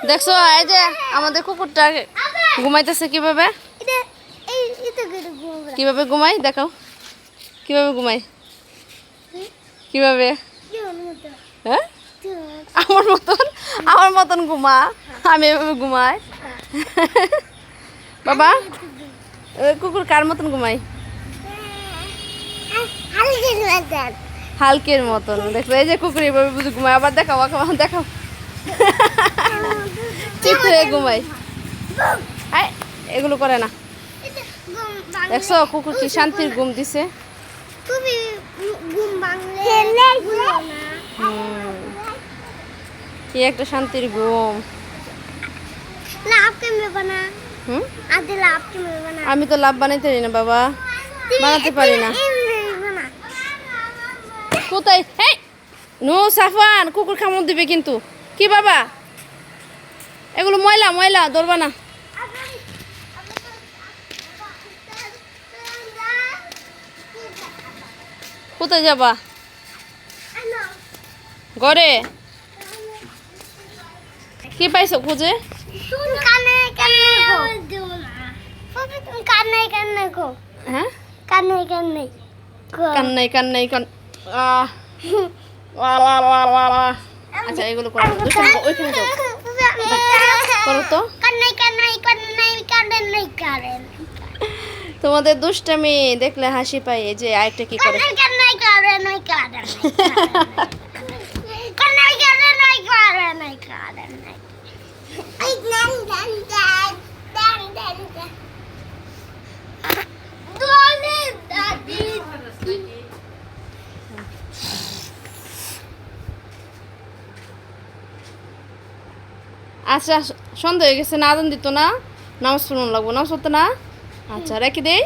দেখছো এই যে আমাদের কুকুরটা ঘুমাইতেছে কিভাবে কিভাবে ঘুমাই দেখাও কিভাবে ঘুমাই কিভাবে হ্যাঁ আমার মতন ঘুমা আমি এভাবে ঘুমাই বাবা কুকুর কার মতন ঘুমাই হালকের মতন দেখো এই যে কুকুর এভাবে বুঝে ঘুমায় আবার দেখাও দেখাও চিত হয়ে ঘুমাই এগুলো করে না দেখছো কুকুর কি শান্তির ঘুম দিছে কি একটা শান্তির ঘুম আমি তো লাভ বানাইতে পারি না বাবা বানাতে পারি না কোথায় নো সাফান কুকুর কামড় দিবে কিন্তু কি বাবা এগুলো ময়লা ময়লা ধরবা না কোথায় যাবা ঘরে কি পাইছো খুঁজে হ্যাঁ কান্নাই কান্নাই আচ্ছা এগুলো করো ওইখানে যাও করো তো তোমাদের দুষ্টামি দেখলে হাসি পাই যে আরেকটা কি করে আচ্ছা সন্ধ্যা হয়ে গেছে না আদান দিত না নামাজ পড়ুন লাগবো নামাজ পড়তো না আচ্ছা রেখে দেই